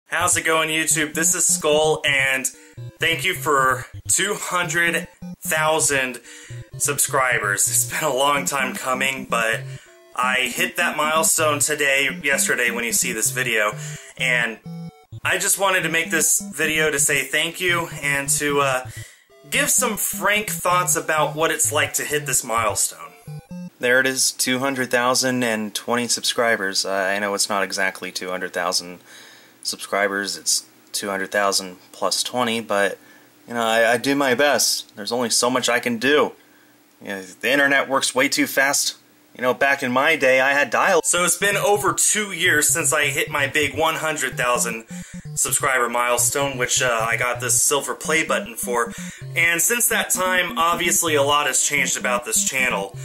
How's it going, YouTube? This is Skul, and thank you for 200,000 subscribers. It's been a long time coming, but I hit that milestone yesterday when you see this video, and I just wanted to make this video to say thank you and to give some frank thoughts about what it's like to hit this milestone. There it is, 200,020 subscribers. I know it's not exactly 200,000 subscribers, it's 200,000 plus 20, but you know, I do my best. There's only so much I can do. You know, the internet works way too fast. You know, back in my day, I had dial. So it's been over 2 years since I hit my big 100,000 subscriber milestone, which I got this silver play button for. And since that time, obviously a lot has changed about this channel.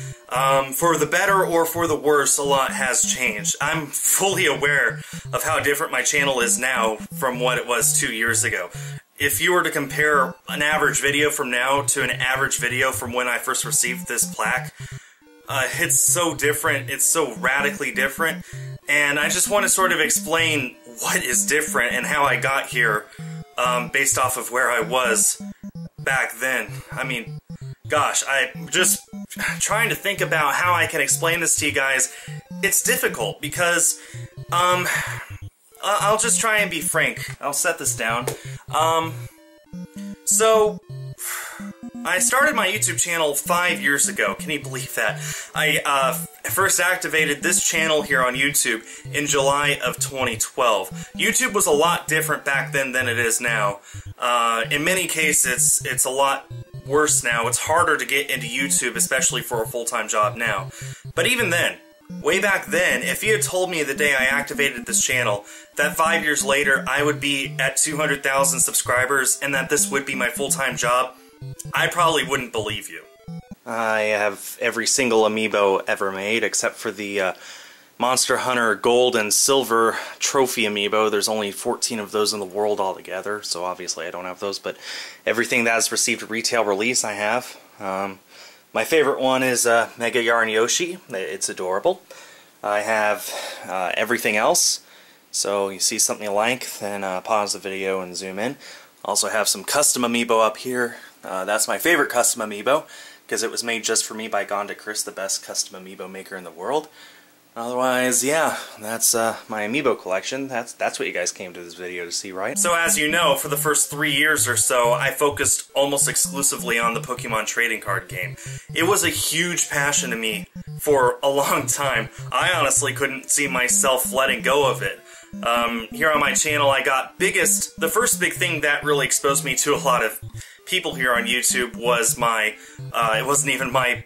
For the better or for the worse, a lot has changed. I'm fully aware of how different my channel is now from what it was 2 years ago. If you were to compare an average video from now to an average video from when I first received this plaque, it's so different, it's so radically different, and I just want to sort of explain what is different and how I got here based off of where I was back then. I mean, gosh, I'm just trying to think about how I can explain this to you guys. It's difficult because, I'll just try and be frank. I'll set this down. So, I started my YouTube channel 5 years ago. Can you believe that? I first activated this channel here on YouTube in July of 2012. YouTube was a lot different back then than it is now. In many cases, it's a lot worse now. It's harder to get into YouTube, especially for a full-time job now. But even then, way back then, if you had told me the day I activated this channel that 5 years later I would be at 200,000 subscribers and that this would be my full-time job, I probably wouldn't believe you. I have every single amiibo ever made except for the Monster Hunter Gold and Silver Trophy amiibo. There's only 14 of those in the world altogether, so obviously I don't have those, but everything that has received a retail release I have. My favorite one is Mega Yarn Yoshi. It's adorable. I have everything else, so you see something you like, then pause the video and zoom in. Also have some custom amiibo up here. That's my favorite custom amiibo, because it was made just for me by Gonda Chris, the best custom amiibo maker in the world. Otherwise, yeah, that's my amiibo collection. That's what you guys came to this video to see, right? So as you know, for the first 3 years or so, I focused almost exclusively on the Pokemon trading card game. It was a huge passion to me for a long time. I honestly couldn't see myself letting go of it. Here on my channel, I got the first big thing that really exposed me to a lot of people here on YouTube was it wasn't even my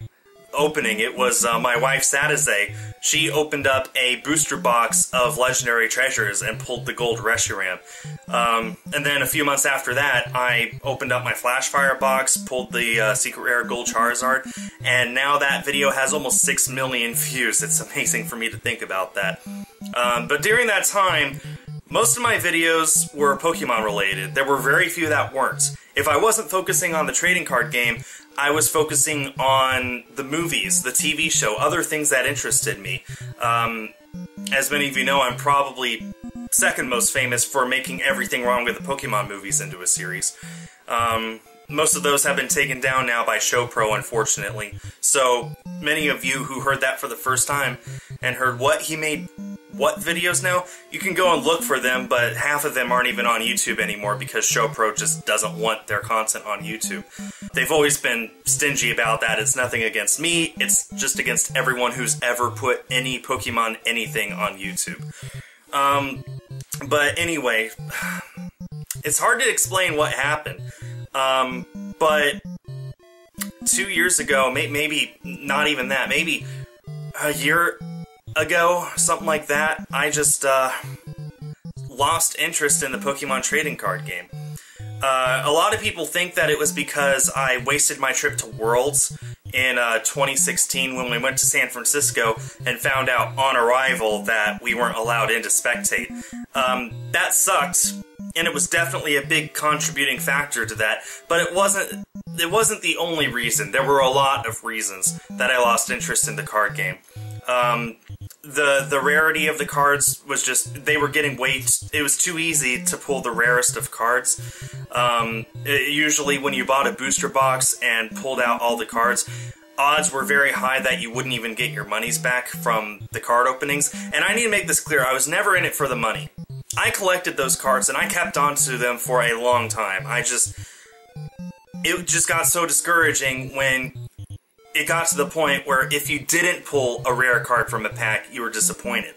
opening, it was my wife Sadaze. She opened up a booster box of legendary treasures and pulled the gold Reshiram. And then a few months after that, I opened up my Flashfire box, pulled the secret rare gold Charizard, and now that video has almost 6 million views. It's amazing for me to think about that. But during that time, most of my videos were Pokemon related. There were very few that weren't. If I wasn't focusing on the trading card game, I was focusing on the movies, the TV show, other things that interested me. As many of you know, I'm probably second most famous for making everything wrong with the Pokemon movies into a series. Most of those have been taken down now by ShowPro, unfortunately. So many of you who heard that for the first time and heard what he made what videos now, you can go and look for them, but half of them aren't even on YouTube anymore because ShowPro just doesn't want their content on YouTube. They've always been stingy about that. It's nothing against me, it's just against everyone who's ever put any Pokemon anything on YouTube. But anyway, it's hard to explain what happened. But 2 years ago, maybe not even that, maybe a year ago, something like that, I just lost interest in the Pokemon trading card game. A lot of people think that it was because I wasted my trip to Worlds in 2016 when we went to San Francisco and found out on arrival that we weren't allowed in to spectate. That sucked, and it was definitely a big contributing factor to that, but it wasn't the only reason. There were a lot of reasons that I lost interest in the card game. the rarity of the cards was just, they were getting it was too easy to pull the rarest of cards. Usually when you bought a booster box and pulled out all the cards, odds were very high that you wouldn't even get your monies back from the card openings. And I need to make this clear, I was never in it for the money. I collected those cards and I kept on to them for a long time. It just got so discouraging when it got to the point where if you didn't pull a rare card from a pack, you were disappointed.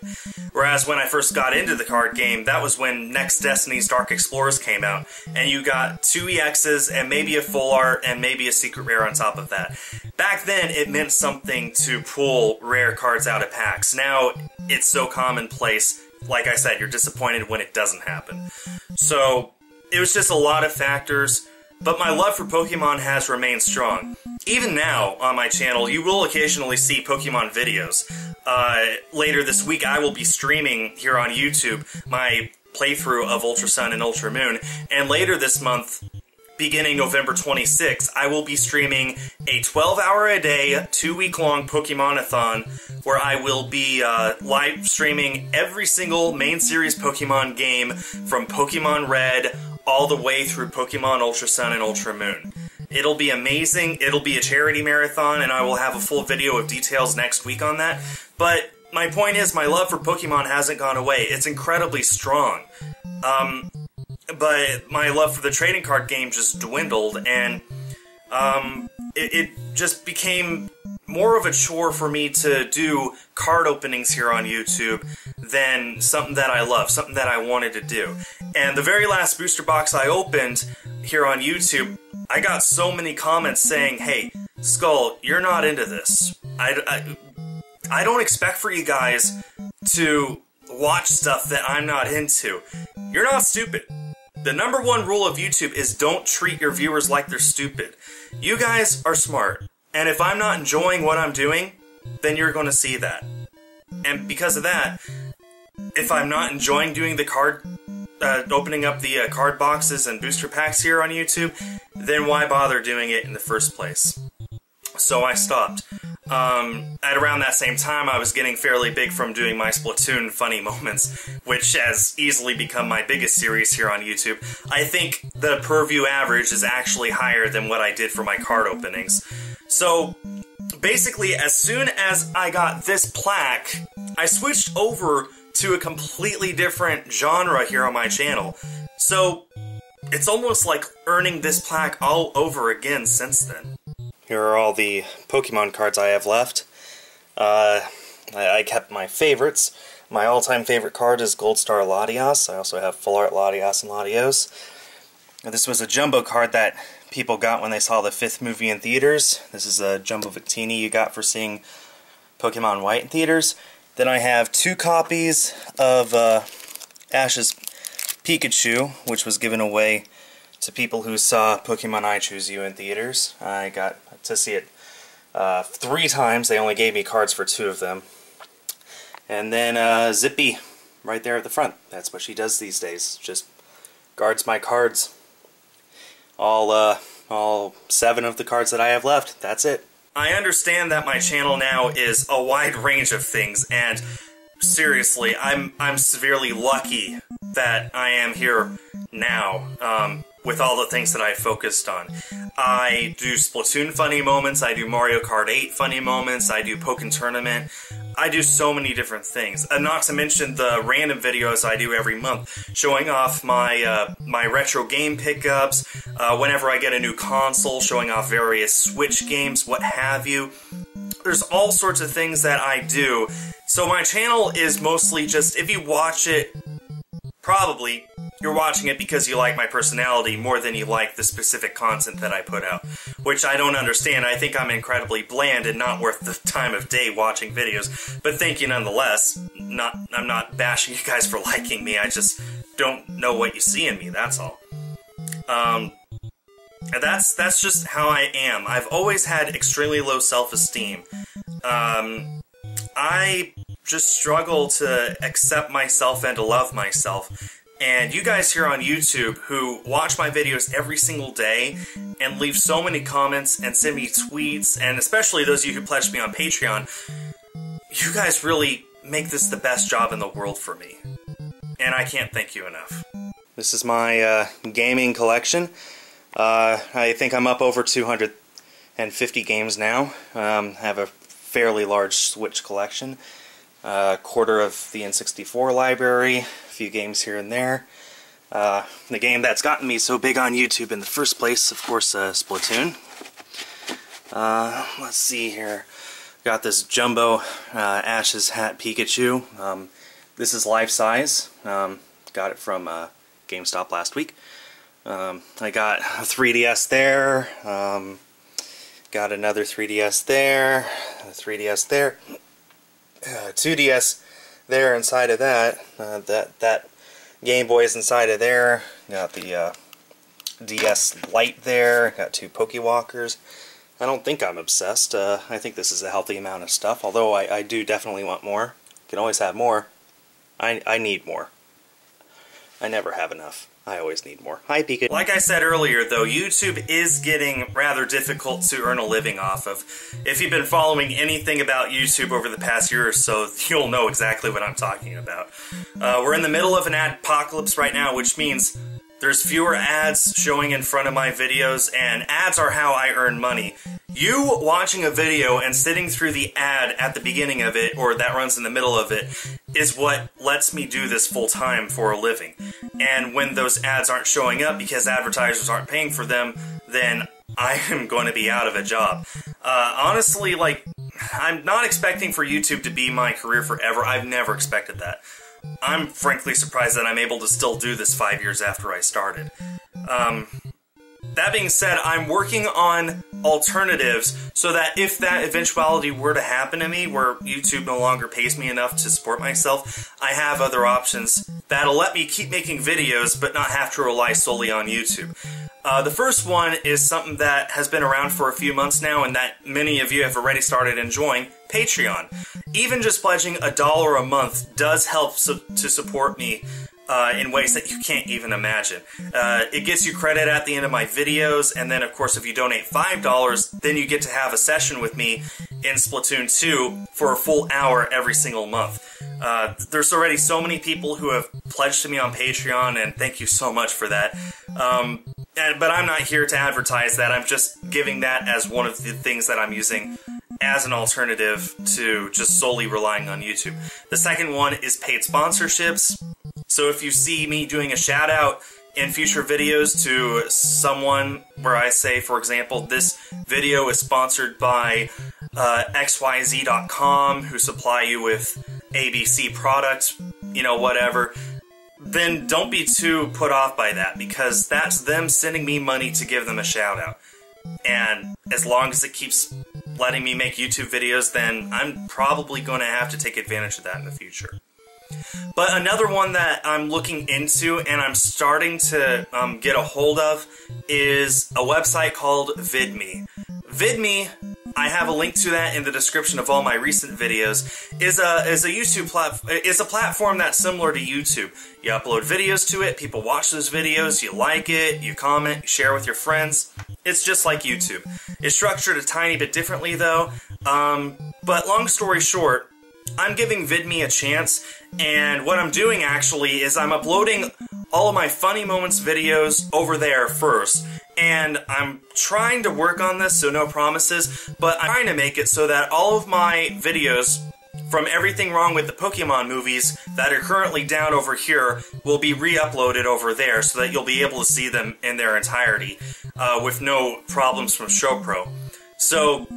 Whereas when I first got into the card game, that was when Next Destiny's Dark Explorers came out, and you got 2 EXs and maybe a full art and maybe a secret rare on top of that. Back then, it meant something to pull rare cards out of packs. Now, it's so commonplace. Like I said, you're disappointed when it doesn't happen. So, it was just a lot of factors. But my love for Pokemon has remained strong. Even now, on my channel, you will occasionally see Pokemon videos. Later this week, I will be streaming here on YouTube my playthrough of Ultra Sun and Ultra Moon, and later this month, beginning November 26th, I will be streaming a 12-hour-a-day, 2-week-long Pokemon-a-thon, where I will be live streaming every single main series Pokemon game from Pokemon Red all the way through Pokemon Ultra Sun and Ultra Moon. It'll be amazing, it'll be a charity marathon, and I will have a full video of details next week on that. But my point is, my love for Pokemon hasn't gone away. It's incredibly strong. But my love for the trading card game just dwindled, and it just became more of a chore for me to do card openings here on YouTube than something that I love, something that I wanted to do. And the very last booster box I opened here on YouTube, I got so many comments saying, hey, Skul, you're not into this. I don't expect for you guys to watch stuff that I'm not into. You're not stupid. The #1 rule of YouTube is don't treat your viewers like they're stupid. You guys are smart. And if I'm not enjoying what I'm doing, then you're going to see that. And because of that, if I'm not enjoying doing the card, opening up the card boxes and booster packs here on YouTube, then why bother doing it in the first place? So I stopped. At around that same time, I was getting fairly big from doing my Splatoon funny moments, which has easily become my biggest series here on YouTube. I think the per view average is actually higher than what I did for my card openings. So, basically, as soon as I got this plaque, I switched over to a completely different genre here on my channel. So, it's almost like earning this plaque all over again since then. Here are all the Pokemon cards I have left. I kept my favorites. My all-time favorite card is Gold Star Latios. I also have Full Art Latios and Latios. This was a jumbo card that people got when they saw the 5th movie in theaters. This is a Jumbo Victini you got for seeing Pokemon White in theaters. Then I have 2 copies of Ash's Pikachu, which was given away to people who saw Pokemon I Choose You in theaters. I got to see it 3 times. They only gave me cards for 2 of them. And then Zippy, right there at the front. That's what she does these days. Just guards my cards. All 7 of the cards that I have left. That's it. I understand that my channel now is a wide range of things, and seriously, I'm severely lucky that I am here now, with all the things that I focused on. I do Splatoon funny moments, I do Mario Kart 8 funny moments, I do Pokken Tournament. I do so many different things. Not to mention the random videos I do every month, showing off my my retro game pickups, whenever I get a new console, showing off various Switch games, what have you. There's all sorts of things that I do. So my channel is mostly just, if you watch it, probably you're watching it because you like my personality more than you like the specific content that I put out, which I don't understand. I think I'm incredibly bland and not worth the time of day watching videos, but thank you nonetheless. I'm not bashing you guys for liking me, I just don't know what you see in me, that's all. That's just how I am. I've always had extremely low self-esteem. I just struggle to accept myself and to love myself. And you guys here on YouTube who watch my videos every single day and leave so many comments and send me tweets, and especially those of you who pledged me on Patreon, you guys really make this the best job in the world for me. And I can't thank you enough. This is my gaming collection. I think I'm up over 250 games now. I have a fairly large Switch collection. A quarter of the N64 library, a few games here and there. The game that's gotten me so big on YouTube in the first place, of course, Splatoon. Let's see here. Got this jumbo Ash's Hat Pikachu. This is life-size. Got it from GameStop last week. I got a 3DS there. Got another 3DS there. A 3DS there. 2DS there inside of that. That Game Boy is inside of there. Got the DS Lite there. Got two Pokewalkers. I don't think I'm obsessed. I think this is a healthy amount of stuff, although I do definitely want more. Can always have more. I need more. I never have enough. I always need more. Hi, Pika. Like I said earlier, though, YouTube is getting rather difficult to earn a living off of. If you've been following anything about YouTube over the past year or so, you'll know exactly what I'm talking about. We're in the middle of an ad-apocalypse right now, which means there's fewer ads showing in front of my videos, and ads are how I earn money. You watching a video and sitting through the ad at the beginning of it, or that runs in the middle of it, is what lets me do this full-time for a living. And when those ads aren't showing up because advertisers aren't paying for them, then I am going to be out of a job. Honestly, like, I'm not expecting for YouTube to be my career forever. I've never expected that. I'm frankly surprised that I'm able to still do this 5 years after I started. That being said, I'm working on alternatives so that if that eventuality were to happen to me, where YouTube no longer pays me enough to support myself, I have other options that'll let me keep making videos but not have to rely solely on YouTube. The first one is something that has been around for a few months now and that many of you have already started enjoying, Patreon. Even just pledging $1 a month does help to support me in ways that you can't even imagine. It gets you credit at the end of my videos, and then of course if you donate $5, then you get to have a session with me in Splatoon 2 for a full hour every single month. There's already so many people who have pledged to me on Patreon, and thank you so much for that. But I'm not here to advertise that. I'm just giving that as one of the things that I'm using as an alternative to just solely relying on YouTube. The second one is paid sponsorships. So if you see me doing a shout out in future videos to someone where I say, for example, this video is sponsored by XYZ.com, who supply you with ABC products, you know, whatever, then don't be too put off by that, because that's them sending me money to give them a shout out. And as long as it keeps letting me make YouTube videos, then I'm probably going to have to take advantage of that in the future. But another one that I'm looking into and I'm starting to get a hold of is a website called VidMe. VidMe, I have a link to that in the description of all my recent videos, is a YouTube is a platform that's similar to YouTube. You upload videos to it, people watch those videos, you like it, you comment, you share with your friends. It's just like YouTube. It's structured a tiny bit differently though, but long story short, I'm giving VidMe a chance, and what I'm doing actually is I'm uploading all of my funny moments videos over there first, and I'm trying to work on this, so no promises, but I'm trying to make it so that all of my videos from Everything Wrong with the Pokemon movies that are currently down over here will be re-uploaded over there so that you'll be able to see them in their entirety with no problems from ShowPro. So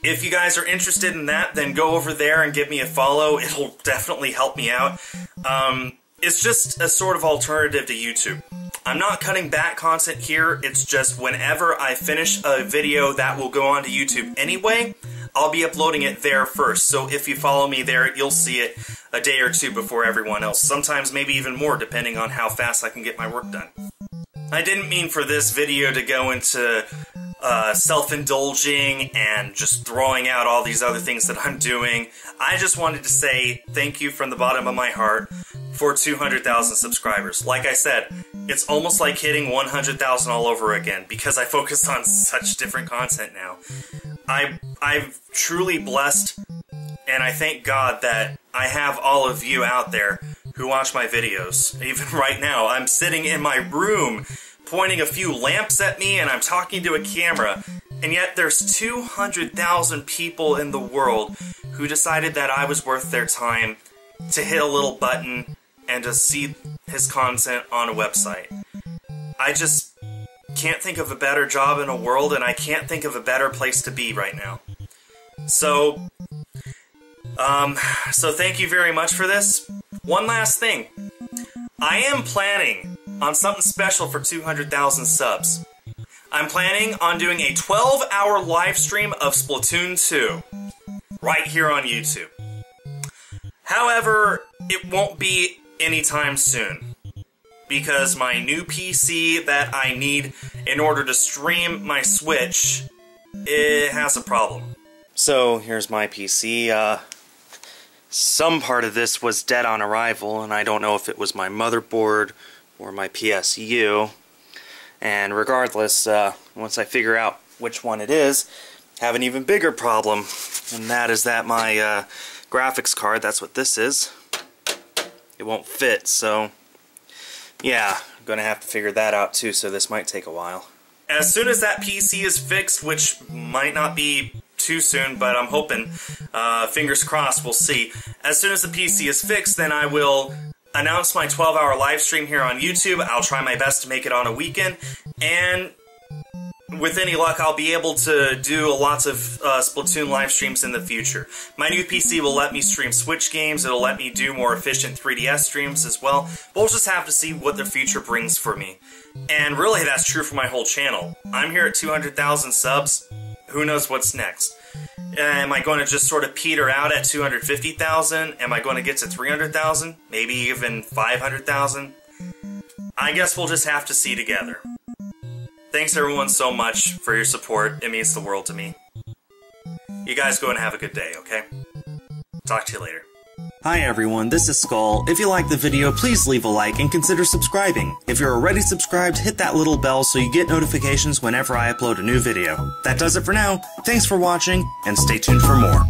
if you guys are interested in that, then go over there and give me a follow. It'll definitely help me out. It's just a sort of alternative to YouTube. I'm not cutting back content here. It's just whenever I finish a video that will go onto YouTube anyway, I'll be uploading it there first. So if you follow me there, you'll see it a day or two before everyone else. Sometimes maybe even more, depending on how fast I can get my work done. I didn't mean for this video to go into self-indulging and just throwing out all these other things that I'm doing. I just wanted to say thank you from the bottom of my heart for 200,000 subscribers. Like I said, it's almost like hitting 100,000 all over again because I focus on such different content now. I've truly blessed and I thank God that I have all of you out there who watch my videos. Even right now, I'm sitting in my room pointing a few lamps at me and I'm talking to a camera, and yet there's 200,000 people in the world who decided that I was worth their time to hit a little button and to see his content on a website. I just can't think of a better job in the world, and I can't think of a better place to be right now. So thank you very much for this. One last thing. I am planning on something special for 200,000 subs. I'm planning on doing a 12-hour live stream of Splatoon 2 right here on YouTube. However, it won't be anytime soon because my new PC that I need in order to stream my Switch, it has a problem. So here's my PC. Some part of this was dead on arrival, and I don't know if it was my motherboard or my PSU. And regardless, once I figure out which one it is, I have an even bigger problem, and that is that my graphics card, that's what this is, it won't fit, so yeah, I'm gonna have to figure that out too, so this might take a while. As soon as that PC is fixed, which might not be too soon, but I'm hoping, fingers crossed, we'll see. As soon as the PC is fixed, then I will announce my 12-hour live stream here on YouTube. I'll try my best to make it on a weekend, and with any luck, I'll be able to do lots of Splatoon live streams in the future. My new PC will let me stream Switch games, it'll let me do more efficient 3DS streams as well. We'll just have to see what the future brings for me. And really, that's true for my whole channel. I'm here at 200,000 subs. Who knows what's next? Am I going to just sort of peter out at 250,000? Am I going to get to 300,000? Maybe even 500,000? I guess we'll just have to see together. Thanks everyone so much for your support. It means the world to me. You guys go and have a good day, okay? Talk to you later. Hi everyone, this is Skul. If you liked the video, please leave a like and consider subscribing. If you're already subscribed, hit that little bell so you get notifications whenever I upload a new video. That does it for now. Thanks for watching, and stay tuned for more.